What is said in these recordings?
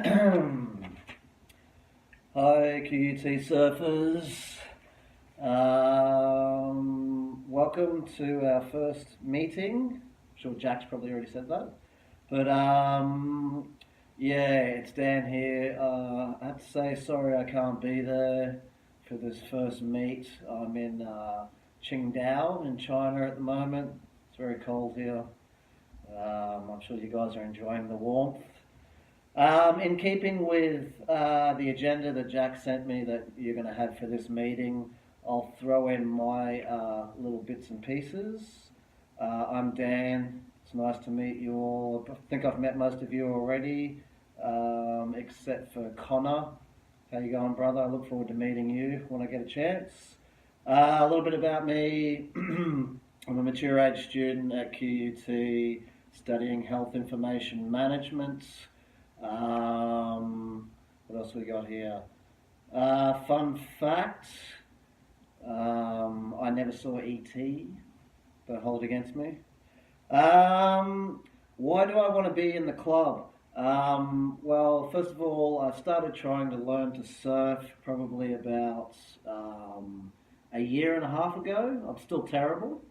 Hi, QUT surfers. Welcome to our first meeting. I'm sure Jack's probably already said that. But yeah, it's Dan here. I have to say sorry I can't be there for this first meet. I'm in Qingdao in China at the moment. It's very cold here. I'm sure you guys are enjoying the warmth. In keeping with the agenda that Jack sent me that you're going to have for this meeting, I'll throw in my little bits and pieces. I'm Dan. It's nice to meet you all. I think I've met most of you already, except for Connor. How you going, brother? I look forward to meeting you when I get a chance. A little bit about me. I'm a mature age student at QUT studying health information management. What else we got here? Fun fact: I never saw ET. Don't hold it against me. Why do I want to be in the club? Well, first of all, I started trying to learn to surf probably about a year and a half ago. I'm still terrible,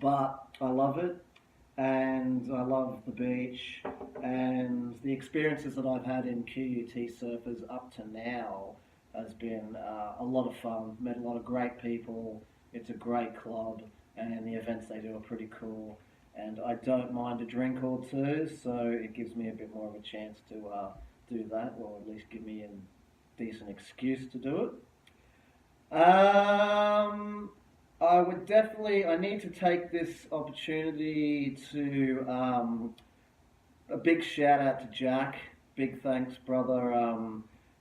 but I love it and I love the beach and the experiences that I've had in QUT surfers up to now has been a lot of fun. Met a lot of great people. It's a great club and the events they do are pretty cool. And I don't mind a drink or two, so it gives me a bit more of a chance to do that, or at least give me a decent excuse to do it. I would definitely. I need to take this opportunity to a big shout out to Jack. Big thanks, brother.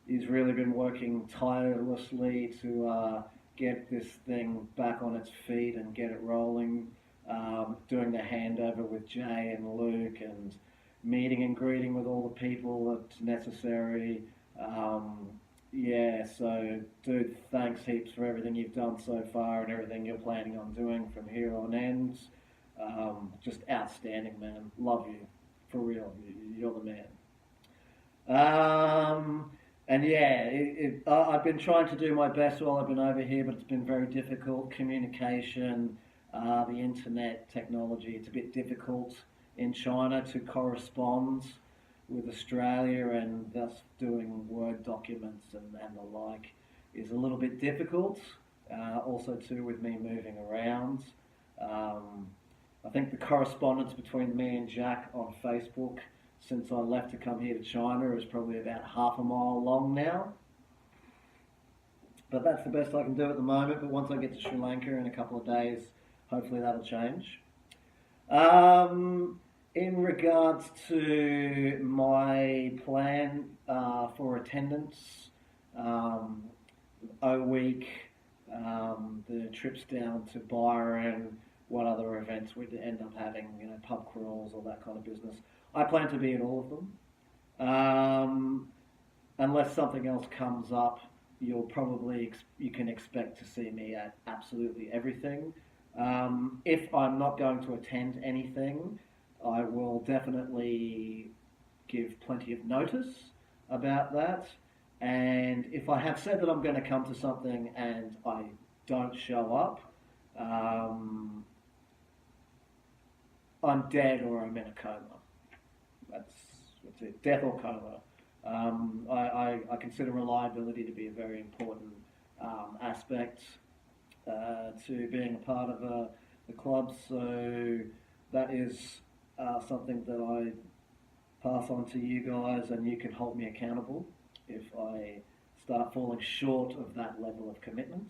He's really been working tirelessly to get this thing back on its feet and get it rolling. Doing the handover with Jay and Luke and meeting and greeting with all the people that's necessary. Yeah, so dude, thanks heaps for everything you've done so far and everything you're planning on doing from here on end. Just outstanding, man. Love you, for real. You're the man. And yeah, I've been trying to do my best while I've been over here, but it's been very difficult. Communication, the internet technology, it's a bit difficult in China to correspond with Australia, and thus doing Word documents and the like is a little bit difficult. Also, too, with me moving around. I think the correspondence between me and Jack on Facebook since I left to come here to China is probably about half a mile long now. But that's the best I can do at the moment. But once I get to Sri Lanka in a couple of days, hopefully that'll change. In regards to my plan for attendance, O Week, the trips down to Byron, what other events we'd end up having, pub crawls, all that kind of business. I plan to be at all of them. Unless something else comes up, you can expect to see me at absolutely everything. If I'm not going to attend anything, I will definitely give plenty of notice about that. And if I have said that I'm going to come to something and I don't show up, I'm dead or I'm in a coma. That's it, death or coma. I consider reliability to be a very important aspect to being a part of the club. So that is something that I pass on to you guys, and you can hold me accountable if I start falling short of that level of commitment.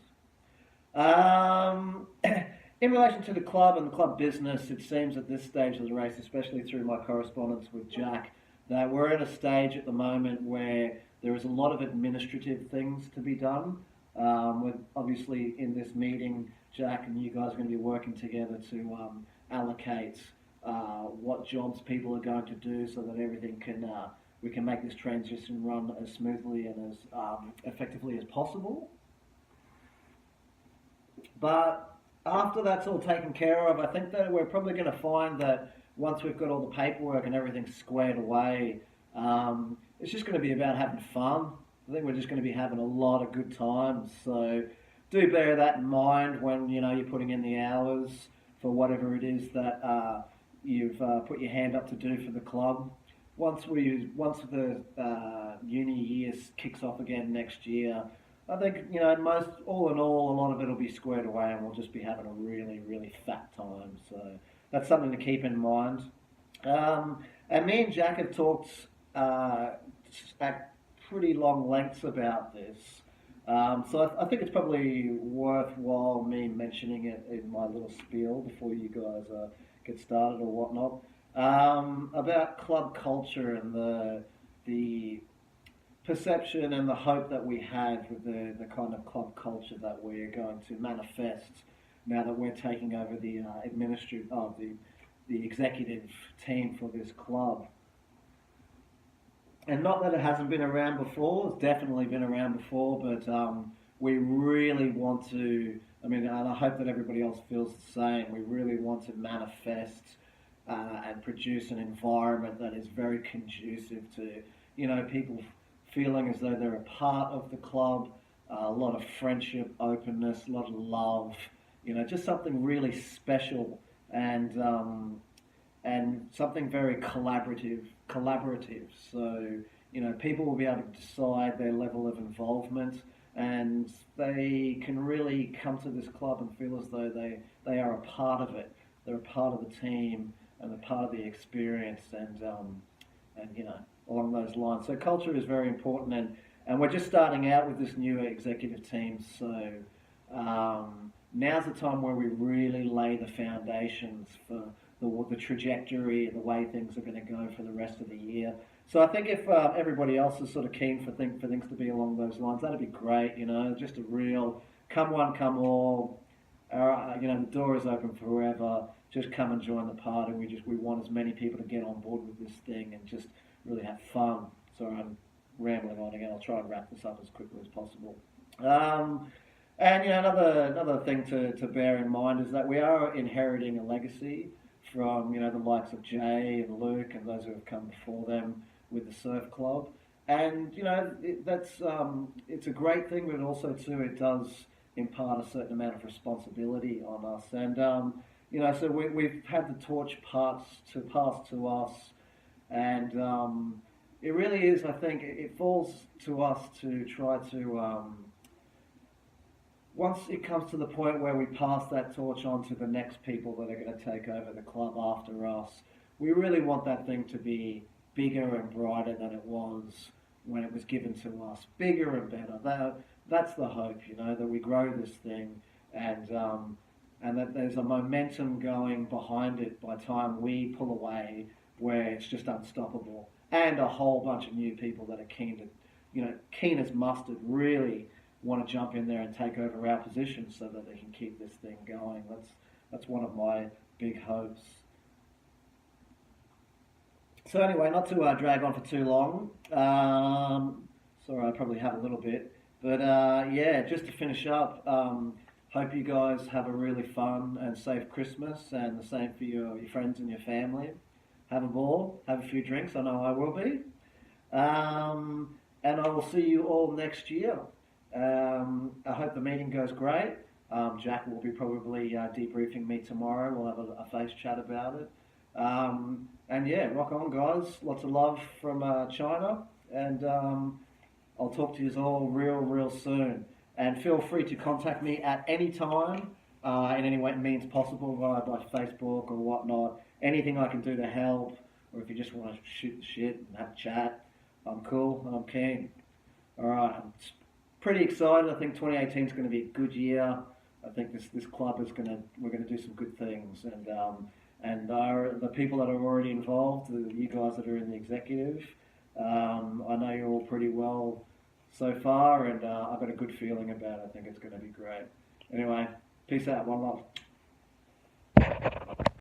In relation to the club and the club business, it seems at this stage of the race, especially through my correspondence with Jack, that we're at a stage at the moment where there is a lot of administrative things to be done. With obviously in this meeting, Jack and you guys are going to be working together to allocate what jobs people are going to do, so that everything can we can make this transition run as smoothly and as effectively as possible. But after that's all taken care of, I think that we're probably going to find that once we've got all the paperwork and everything squared away, It's just going to be about having fun. I think we're just going to be having a lot of good times. So do bear that in mind when you're putting in the hours for whatever it is that you've put your hand up to do for the club. Once the uni year kicks off again next year, I think most all in all, a lot of it will be squared away, and we'll just be having a really really fat time. So that's something to keep in mind. And me and Jack have talked at pretty long lengths about this. So I think it's probably worthwhile me mentioning it in my little spiel before you guys get started or whatnot. About club culture and the perception and the hope that we have with the kind of club culture that we're going to manifest now that we're taking over the the executive team for this club. And not that it hasn't been around before, it's definitely been around before, but we really want to, and I hope that everybody else feels the same, we really want to manifest and produce an environment that is very conducive to, people feeling as though they're a part of the club, a lot of friendship, openness, a lot of love, just something really special and something very collaborative. So, people will be able to decide their level of involvement, and they can really come to this club and feel as though they are a part of it. They're a part of the team and a part of the experience, and along those lines. So culture is very important, and we're just starting out with this new executive team. So now's the time where we really lay the foundations for the trajectory and the way things are going to go for the rest of the year. So I think if everybody else is sort of keen for things to be along those lines, that'd be great. Just a real come one, come all. The door is open forever. Just come and join the party. We want as many people to get on board with this thing and just really have fun. Sorry, I'm rambling on again. I'll try and wrap this up as quickly as possible. And another thing to bear in mind is that we are inheriting a legacy from the likes of Jay and Luke and those who have come before them with the Surf Club, and it's a great thing, but also too it does impart a certain amount of responsibility on us, and so we've had the torch passed to us, and it really is. I think it falls to us to try to. Once it comes to the point where we pass that torch on to the next people that are going to take over the club after us, we really want that thing to be bigger and brighter than it was when it was given to us. Bigger and better. That's the hope, that we grow this thing and that there's a momentum going behind it by the time we pull away where it's just unstoppable. And a whole bunch of new people that are keen as mustard, really want to jump in there and take over our position so that they can keep this thing going. That's one of my big hopes. So anyway, not to drag on for too long. Sorry, I probably have a little bit. But just to finish up, hope you guys have a really fun and safe Christmas, and the same for your friends and your family. Have a ball, have a few drinks, I know I will be. And I will see you all next year. I hope the meeting goes great. Jack will be probably debriefing me tomorrow. We'll have a face chat about it. And rock on, guys. Lots of love from China. And I'll talk to you all real soon. And feel free to contact me at any time, in any way means possible, by Facebook or whatnot. Anything I can do to help, or if you just want to shoot the shit and have a chat, I'm cool. I'm keen. All right. Pretty excited. I think 2018 is going to be a good year. I think this club we're going to do some good things, and the people that are already involved, you guys that are in the executive, I know you all pretty well so far, and I've got a good feeling about it. I think it's going to be great. Anyway, peace out. One love.